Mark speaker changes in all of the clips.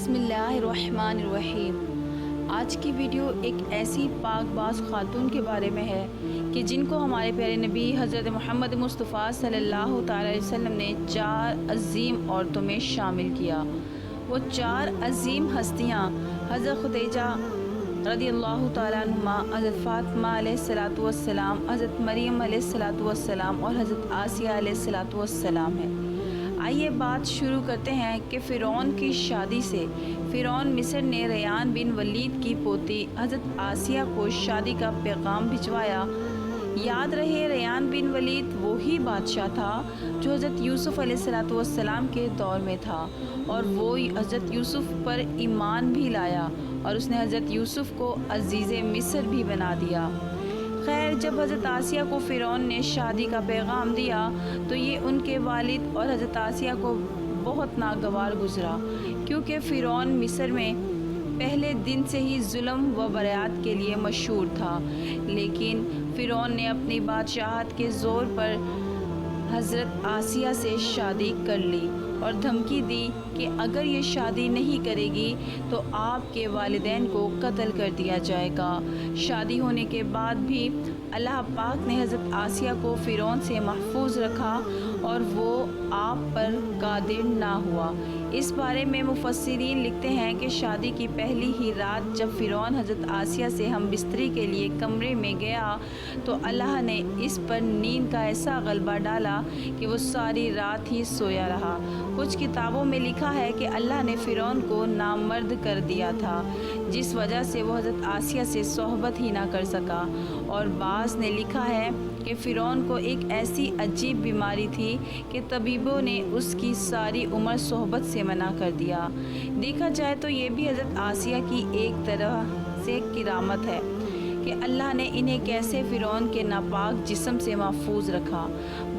Speaker 1: بسم اللہ الرحمن الرحیم۔ آج کی ویڈیو ایک ایسی پاک باز خاتون کے بارے میں ہے کہ جن کو ہمارے پیارے نبی حضرت محمد مصطفیٰ صلی اللہ تعالی علیہ وسلم نے 4 عظیم عورتوں میں شامل کیا۔ وہ 4 عظیم ہستیاں حضرت خدیجہ رضی اللہ تعالیٰ عنہما، حضرت فاطمہ علیہ السلام، حضرت مریم علیہ السلام اور حضرت آسیہ علیہ السلام ہیں۔ آئیے بات شروع کرتے ہیں کہ فرعون کی شادی سے فرعون مصر نے ریان بن ولید کی پوتی حضرت آسیہ کو شادی کا پیغام بھجوایا۔ یاد رہے ریان بن ولید وہی بادشاہ تھا جو حضرت یوسف علیہ السلام کے دور میں تھا، اور وہ حضرت یوسف پر ایمان بھی لایا اور اس نے حضرت یوسف کو عزیز مصر بھی بنا دیا۔ خیر، جب حضرت آسیہ کو فرعون نے شادی کا پیغام دیا تو یہ ان کے والد اور حضرت آسیہ کو بہت ناگوار گزرا، کیونکہ فرعون مصر میں پہلے دن سے ہی ظلم و برائت کے لیے مشہور تھا۔ لیکن فرعون نے اپنی بادشاہت کے زور پر حضرت آسیہ سے شادی کر لی اور دھمکی دی کہ اگر یہ شادی نہیں کرے گی تو آپ کے والدین کو قتل کر دیا جائے گا۔ شادی ہونے کے بعد بھی اللہ پاک نے حضرت آسیہ کو فرعون سے محفوظ رکھا اور وہ آپ پر قادر نہ ہوا۔ اس بارے میں مفسرین لکھتے ہیں کہ شادی کی پہلی ہی رات جب فرعون حضرت آسیہ سے ہم بستری کے لیے کمرے میں گیا تو اللہ نے اس پر نیند کا ایسا غلبہ ڈالا کہ وہ ساری رات ہی سویا رہا۔ کچھ کتابوں میں لکھا ہے کہ اللہ نے فرعون کو نامرد کر دیا تھا، جس وجہ سے وہ حضرت آسیہ سے صحبت ہی نہ کر سکا، اور بعض نے لکھا ہے کہ فرعون کو ایک ایسی عجیب بیماری تھی کہ طبیبوں نے اس کی ساری عمر صحبت سے منع کر دیا۔ دیکھا جائے تو یہ بھی حضرت آسیہ کی ایک طرح سے کرامت ہے کہ اللہ نے انہیں کیسے فرعون کے ناپاک جسم سے محفوظ رکھا۔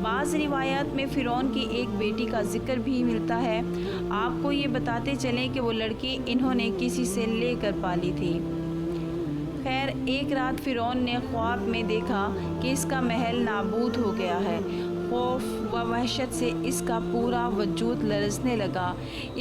Speaker 1: بعض روایات میں فرعون کی ایک بیٹی کا ذکر بھی ملتا ہے۔ آپ کو یہ بتاتے چلیں کہ وہ لڑکی انہوں نے کسی سے لے کر پالی تھی۔ خیر، ایک رات فرعون نے خواب میں دیکھا کہ اس کا محل نابود ہو گیا ہے۔ خوف و وحشت سے اس کا پورا وجود لرزنے لگا۔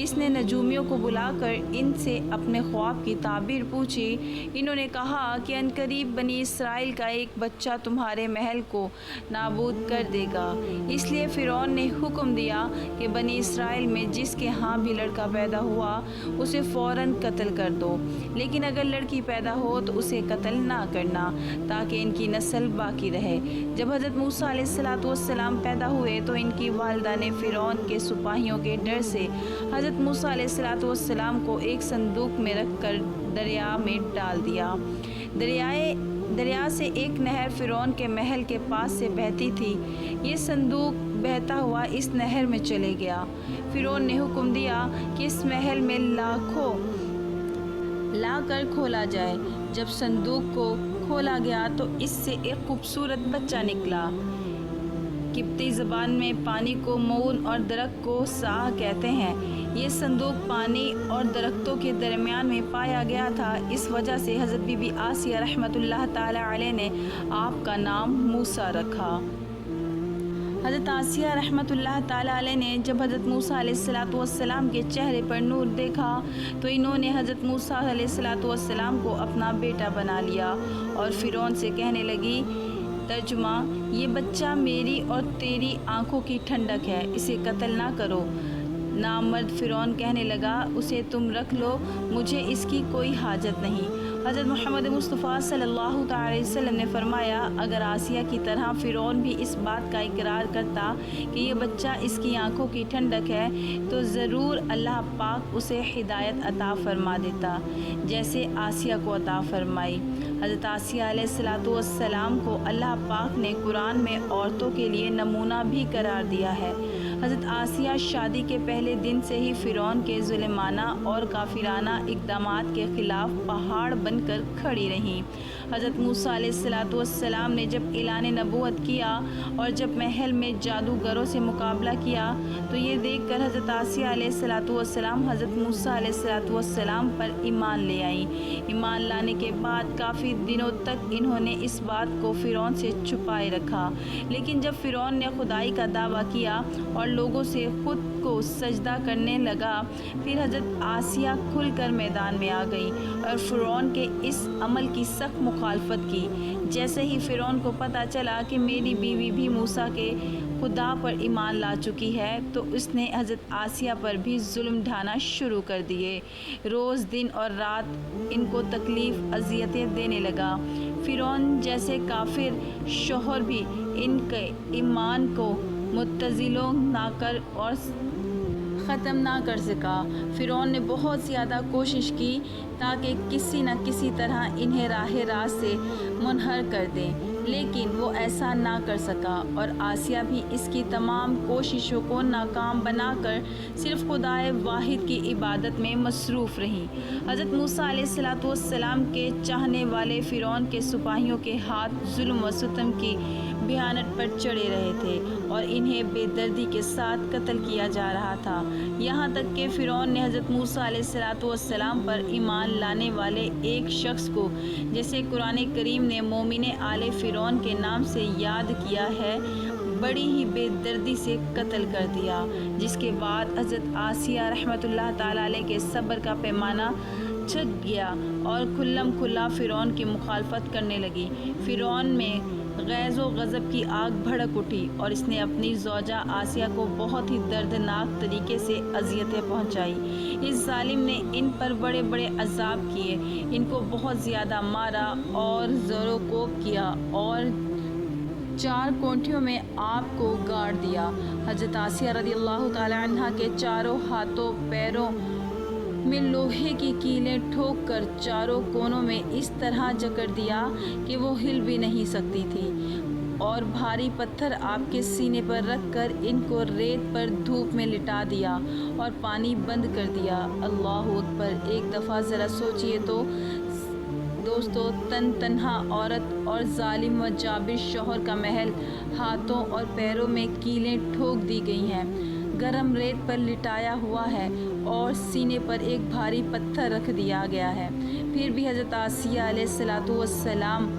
Speaker 1: اس نے نجومیوں کو بلا کر ان سے اپنے خواب کی تعبیر پوچھی۔ انہوں نے کہا کہ عنقریب بنی اسرائیل کا ایک بچہ تمہارے محل کو نابود کر دے گا۔ اس لیے فرعون نے حکم دیا کہ بنی اسرائیل میں جس کے ہاں بھی لڑکا پیدا ہوا اسے فوراً قتل کر دو، لیکن اگر لڑکی پیدا ہو تو اسے قتل نہ کرنا تاکہ ان کی نسل باقی رہے۔ جب حضرت موسیٰ علیہ السلام پیدا ہوئے تو ان کی والدہ نے فرعون کے سپاہیوں کے ڈر سے حضرت موسیٰ علیہ السلام کو ایک صندوق میں رکھ کر دریا میں ڈال دیا۔ دریا سے ایک نہر فرعون کے محل کے پاس سے بہتی تھی۔ یہ صندوق بہتا ہوا اس نہر میں چلے گیا۔ فرعون نے حکم دیا کہ اس محل میں لا کر کھولا جائے۔ جب صندوق کو کھولا گیا تو اس سے ایک خوبصورت بچہ نکلا۔ قبطی زبان میں پانی کو مون اور درخت کو ساہ کہتے ہیں۔ یہ صندوق پانی اور درختوں کے درمیان میں پایا گیا تھا، اس وجہ سے حضرت بی بی آسیہ رحمۃ اللہ تعالی علیہ نے آپ کا نام موسیٰ رکھا۔ حضرت آسیہ رحمۃ اللہ تعالی علیہ نے جب حضرت موسیٰ علیہ السلام کے چہرے پر نور دیکھا تو انہوں نے حضرت موسیٰ علیہ السلام کو اپنا بیٹا بنا لیا اور فرعون سے کہنے لگی، ترجمہ: یہ بچہ میری اور تیری آنکھوں کی ٹھنڈک ہے، اسے قتل نہ کرو۔ نامرد فرعون کہنے لگا، اسے تم رکھ لو، مجھے اس کی کوئی حاجت نہیں۔ حضرت محمد مصطفیٰ صلی اللہ تعالی وسلم نے فرمایا، اگر آسیہ کی طرح فرعون بھی اس بات کا اقرار کرتا کہ یہ بچہ اس کی آنکھوں کی ٹھنڈک ہے تو ضرور اللہ پاک اسے ہدایت عطا فرما دیتا، جیسے آسیہ کو عطا فرمائی۔ حضرت آسیہ علیہ السلام کو اللہ پاک نے قرآن میں عورتوں کے لیے نمونہ بھی قرار دیا ہے۔ حضرت آسیہ شادی کے پہلے دن سے ہی فرعون کے ظلمانہ اور کافرانہ اقدامات کے خلاف پہاڑ بن کر کھڑی رہیں۔ حضرت موسیٰ علیہ السلام نے جب اعلان نبوت کیا اور جب محل میں جادوگروں سے مقابلہ کیا تو یہ دیکھ کر حضرت آسیہ علیہ السلام حضرت موسیٰ علیہ السلام پر ایمان لے آئیں۔ ایمان لانے کے بعد کافی دنوں تک انہوں نے اس بات کو فرعون سے چھپائے رکھا، لیکن جب فرعون نے خدائی کا دعویٰ کیا اور اور لوگوں سے خود کو سجدہ کرنے لگا۔ پھر حضرت آسیہ کھل کر میدان میں آ گئی اور فرعون کے اس عمل کی سخت مخالفت کی۔ جیسے ہی فرعون کو پتہ چلا کہ میری بیوی بھی موسیٰ کے خدا پر ایمان لا چکی ہے تو اس نے حضرت آسیہ پر بھی ظلم ڈھانا شروع کر دیے۔ روز دن اور رات ان کو تکلیف اذیتیں دینے لگا۔ فرعون جیسے کافر شوہر بھی ان کے ایمان کو متزلزل نہ کر اور ختم نہ کر سکا۔ فرعون نے بہت زیادہ کوشش کی تاکہ کسی نہ کسی طرح انہیں راہ راست سے منحر کر دے، لیکن وہ ایسا نہ کر سکا اور آسیہ بھی اس کی تمام کوششوں کو ناکام بنا کر صرف خدائے واحد کی عبادت میں مصروف رہیں۔ حضرت موسیٰ علیہ السلام کے چاہنے والے فرعون کے سپاہیوں کے ہاتھ ظلم و ستم کی بھیانت پر چڑھے رہے تھے اور انہیں بے دردی کے ساتھ قتل کیا جا رہا تھا، یہاں تک کہ فرعون نے حضرت موسیٰ علیہ السلام پر ایمان لانے والے ایک شخص کو، جسے قرآن کریم نے مومن آل فرعون کے نام سے یاد کیا ہے، بڑی ہی بے دردی سے قتل کر دیا، جس کے بعد حضرت آسیہ رحمۃ اللہ تعالیٰ علیہ کے صبر کا پیمانہ چھٹ گیا اور کھلم کھلا فرعون کی مخالفت کرنے لگی۔ فرعون میں غیظ و غضب کی آگ بھڑک اٹھی اور اس نے اپنی زوجہ آسیہ کو بہت ہی دردناک طریقے سے اذیتیں پہنچائی۔ اس ظالم نے ان پر بڑے بڑے عذاب کیے، ان کو بہت زیادہ مارا اور زور و کوب کیا اور 4 کونٹھیوں میں آپ کو گاڑ دیا۔ حضرت آسیہ رضی اللہ تعالی عنہ کے چاروں ہاتھوں پیروں میں لوہے کی کیلیں ٹھوک کر چاروں کونوں میں اس طرح جکڑ دیا کہ وہ ہل بھی نہیں سکتی تھی، اور بھاری پتھر آپ کے سینے پر رکھ کر ان کو ریت پر دھوپ میں لٹا دیا اور پانی بند کر دیا۔ اللہ اکبر! ایک دفعہ ذرا سوچئے تو دوستو، تنہا عورت اور ظالم و جابر شوہر کا محل، ہاتھوں اور پیروں میں کیلیں ٹھوک دی گئی ہیں، گرم ریت پر لٹایا ہوا ہے اور سینے پر ایک بھاری پتھر رکھ دیا گیا ہے، پھر بھی حضرت آسیہ علیہ السلام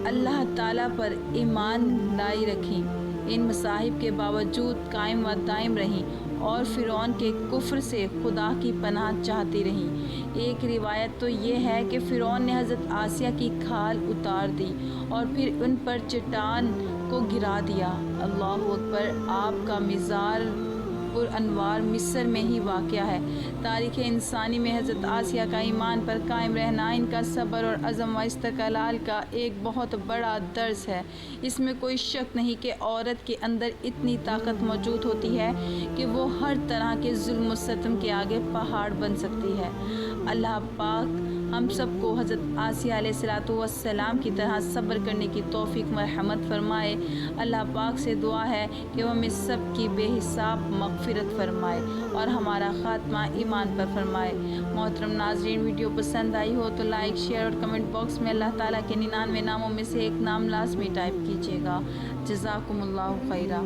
Speaker 1: اللہ تعالیٰ پر ایمان لائی رکھیں، ان مصائب کے باوجود قائم و دائم رہیں اور فرعون کے کفر سے خدا کی پناہ چاہتی رہیں۔ ایک روایت تو یہ ہے کہ فرعون نے حضرت آسیہ کی کھال اتار دی اور پھر ان پر چٹان کو گرا دیا۔ اللہ اکبر! آپ کا مزار پر انوار مصر میں ہی واقع ہے۔ تاریخ انسانی میں حضرت آسیہ کا ایمان پر قائم رہنا ان کا صبر اور عزم و استقلال کا ایک بہت بڑا درس ہے۔ اس میں کوئی شک نہیں کہ عورت کے اندر اتنی طاقت موجود ہوتی ہے کہ وہ ہر طرح کے ظلم و ستم کے آگے پہاڑ بن سکتی ہے۔ اللہ پاک ہم سب کو حضرت آسیہ علیہ السلام کی طرح صبر کرنے کی توفیق مرحمت فرمائے۔ اللہ پاک سے دعا ہے کہ وہ ہمیں سب کی بے حساب مغفرت فرمائے اور ہمارا خاتمہ ایمان پر فرمائے۔ محترم ناظرین، ویڈیو پسند آئی ہو تو لائک، شیئر اور کمنٹ باکس میں اللہ تعالیٰ کے 99 ناموں میں سے ایک نام لازمی ٹائپ کیجیے گا۔ جزاکم اللہ خیرہ۔